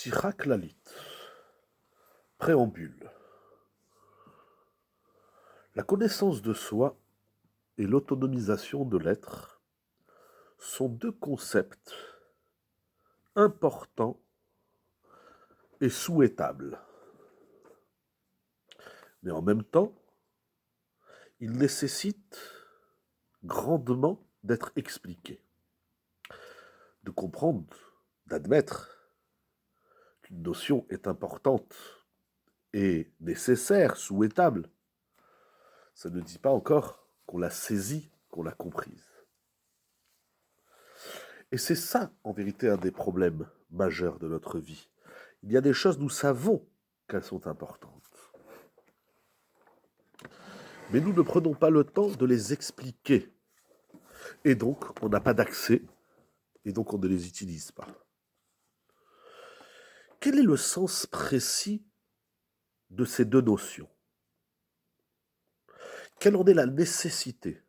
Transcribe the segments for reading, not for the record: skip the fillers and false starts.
Ptira Klalit. Préambule. La connaissance de soi et l'autonomisation de l'être sont deux concepts importants et souhaitables. Mais en même temps, ils nécessitent grandement d'être expliqués, de comprendre, d'admettre qu'une notion est importante et nécessaire, souhaitable. Ça ne dit pas encore qu'on l'a saisie, qu'on l'a comprise. Et c'est ça, en vérité, un des problèmes majeurs de notre vie. Il y a des choses, nous savons qu'elles sont importantes. Mais nous ne prenons pas le temps de les expliquer. Et donc, on n'a pas d'accès, et donc on ne les utilise pas. Quel est le sens précis de ces deux notions? Quelle en est la nécessité?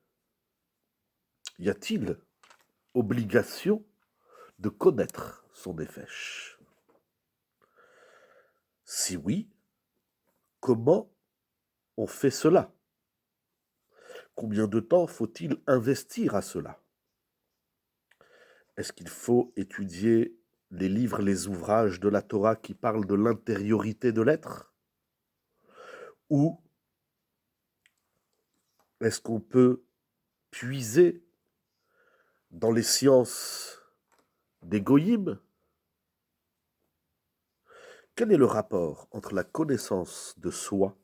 Y a-t-il obligation de connaître son nefesh? Si oui, comment on fait cela? Combien de temps faut-il investir à cela? Est-ce qu'il faut étudier les livres, les ouvrages de la Torah qui parlent de l'intériorité de l'être? Ou est-ce qu'on peut puiser dans les sciences des goyim? Quel est le rapport entre la connaissance de soi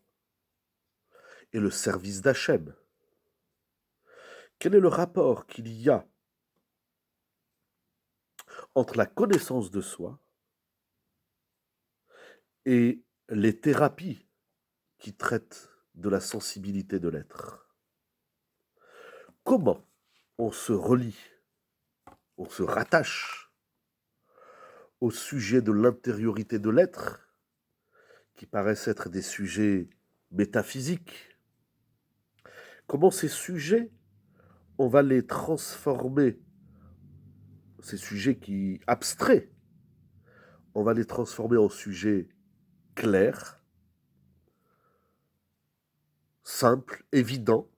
et le service d'Hachem? Quel est le rapport qu'il y a entre la connaissance de soi et les thérapies qui traitent de la sensibilité de l'être? Comment on se relie, on se rattache au sujet de l'intériorité de l'être, qui paraissent être des sujets métaphysiques? Comment ces sujets, on va les transformer, ces sujets qui abstraits, on va les transformer en sujets clairs, simples, évidents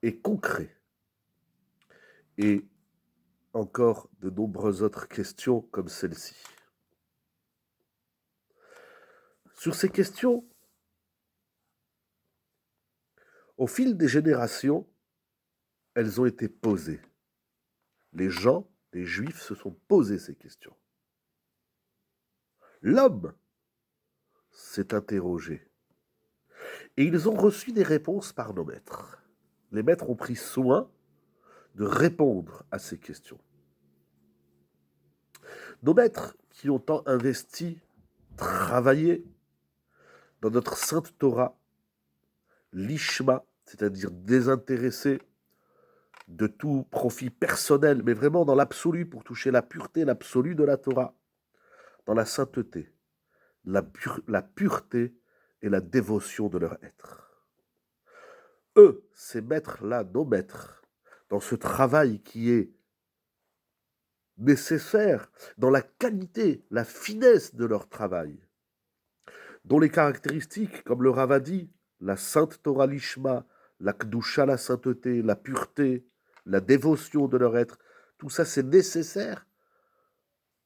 et concrets. Et encore de nombreuses autres questions comme celle-ci. Sur ces questions, au fil des générations, elles ont été posées. Les gens, les Juifs, se sont posés ces questions. L'homme s'est interrogé. Et ils ont reçu des réponses par nos maîtres. Les maîtres ont pris soin de répondre à ces questions. Nos maîtres qui ont tant investi, travaillé dans notre sainte Torah, l'ishma, c'est-à-dire désintéressé de tout profit personnel, mais vraiment dans l'absolu, pour toucher la pureté, l'absolu de la Torah, dans la sainteté, la pureté et la dévotion de leur être. Eux, ces maîtres-là, nos maîtres, dans ce travail qui est nécessaire, dans la qualité, la finesse de leur travail, dont les caractéristiques, comme le Rav a dit, la sainte Torah l'ishma, la Kdusha, la sainteté, la pureté, la dévotion de leur être, tout ça c'est nécessaire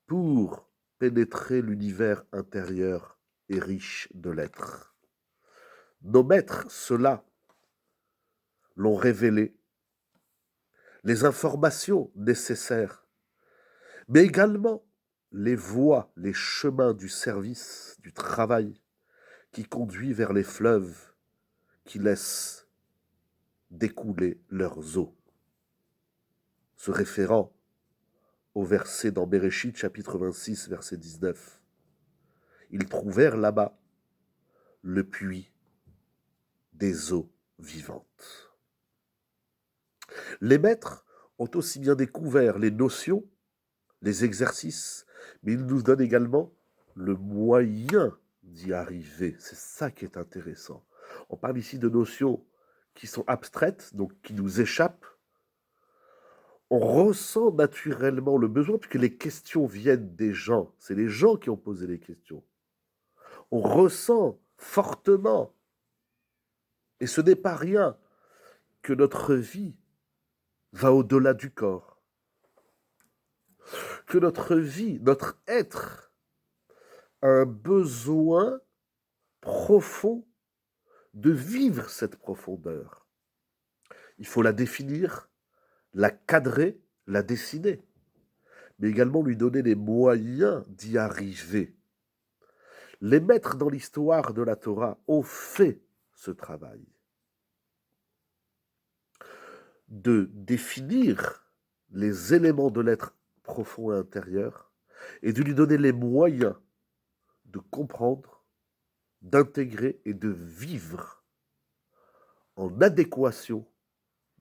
pour pénétrer l'univers intérieur et riche de l'être. Nos maîtres, ceux-là, l'ont révélé, les informations nécessaires, mais également les voies, les chemins du service, du travail, qui conduit vers les fleuves qui laissent découler leurs eaux. Se référant au verset dans Bereshit, chapitre 26, verset 19. Ils trouvèrent là-bas le puits des eaux vivantes. Les maîtres ont aussi bien découvert les notions, les exercices, mais ils nous donnent également le moyen d'y arriver. C'est ça qui est intéressant. On parle ici de notions qui sont abstraites, donc qui nous échappent, on ressent naturellement le besoin, puisque les questions viennent des gens. C'est les gens qui ont posé les questions. On ressent fortement, et ce n'est pas rien, que notre vie va au-delà du corps. Que notre vie, notre être, a un besoin profond de vivre cette profondeur. Il faut la définir, la cadrer, la dessiner, mais également lui donner les moyens d'y arriver. Les maîtres dans l'histoire de la Torah ont fait ce travail de définir les éléments de l'être profond et intérieur et de lui donner les moyens de comprendre, d'intégrer et de vivre en adéquation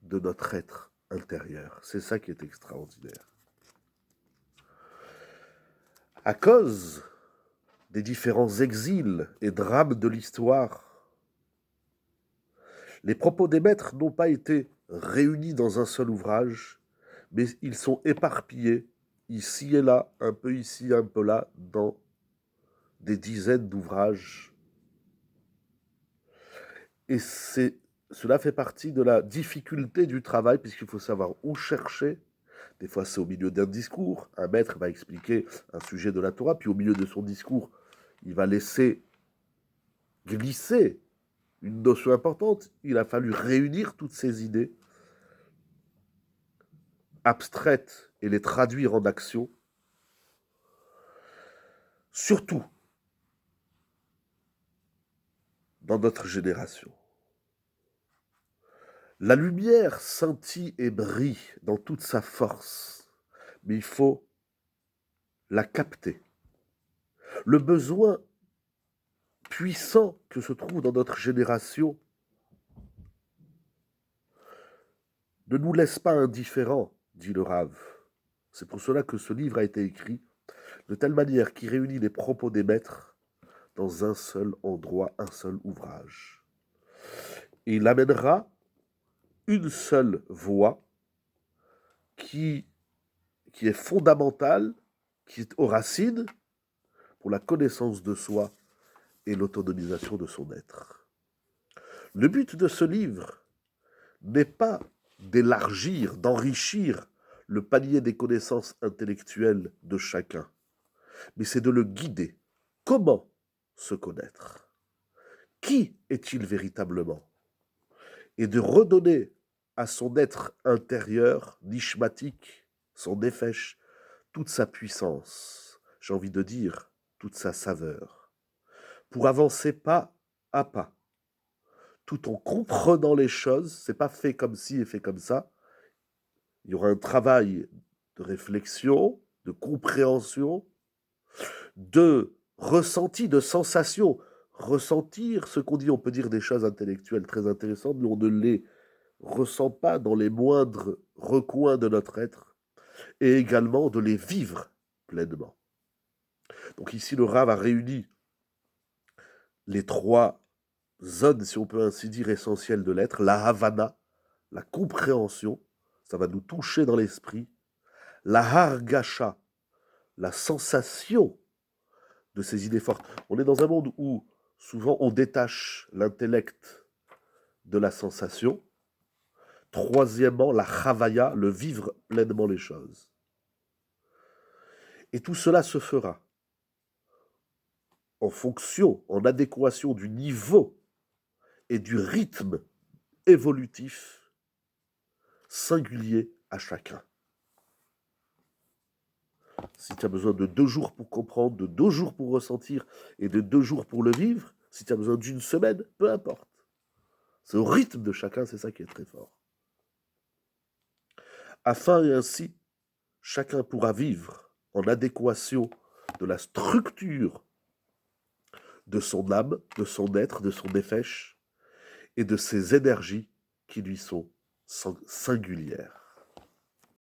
de notre être intérieur. C'est ça qui est extraordinaire. À cause des différents exils et drames de l'histoire, les propos des maîtres n'ont pas été réunis dans un seul ouvrage, mais ils sont éparpillés ici et là, un peu ici, un peu là, dans des dizaines d'ouvrages. Et cela fait partie de la difficulté du travail, puisqu'il faut savoir où chercher. Des fois, c'est au milieu d'un discours. Un maître va expliquer un sujet de la Torah, puis au milieu de son discours, il va laisser glisser une notion importante. Il a fallu réunir toutes ces idées abstraites et les traduire en action. Surtout dans notre génération. La lumière scintille et brille dans toute sa force, mais il faut la capter. Le besoin puissant que se trouve dans notre génération ne nous laisse pas indifférents, dit le Rav. C'est pour cela que ce livre a été écrit de telle manière qu'il réunit les propos des maîtres dans un seul endroit, un seul ouvrage. Et il amènera une seule voie qui est fondamentale, qui est aux racines pour la connaissance de soi et l'autonomisation de son être. Le but de ce livre n'est pas d'élargir, d'enrichir le panier des connaissances intellectuelles de chacun, mais c'est de le guider. Comment se connaître? Qui est-il véritablement? Et de redonner à son être intérieur, nishmatique, son nefesh, toute sa puissance, j'ai envie de dire, toute sa saveur, pour avancer pas à pas, tout en comprenant les choses. C'est pas fait comme ci et fait comme ça. Il y aura un travail de réflexion, de compréhension, de ressenti, de sensation. Ressentir ce qu'on dit, on peut dire des choses intellectuelles très intéressantes, mais on ne les ressent pas dans les moindres recoins de notre être, et également de les vivre pleinement. Donc ici, le Rav a réuni les trois zones, si on peut ainsi dire, essentielles de l'être: la havana, la compréhension, ça va nous toucher dans l'esprit; la hargasha, la sensation de ces idées fortes. On est dans un monde où souvent on détache l'intellect de la sensation. Troisièmement, la chavaya, le vivre pleinement les choses. Et tout cela se fera en fonction, en adéquation du niveau et du rythme évolutif singulier à chacun. Si tu as besoin de 2 jours pour comprendre, de 2 jours pour ressentir et de 2 jours pour le vivre, si tu as besoin d'une semaine, peu importe. C'est au rythme de chacun, c'est ça qui est très fort. Afin et ainsi, chacun pourra vivre en adéquation de la structure de son âme, de son être, de son nefesh et de ses énergies qui lui sont singulières.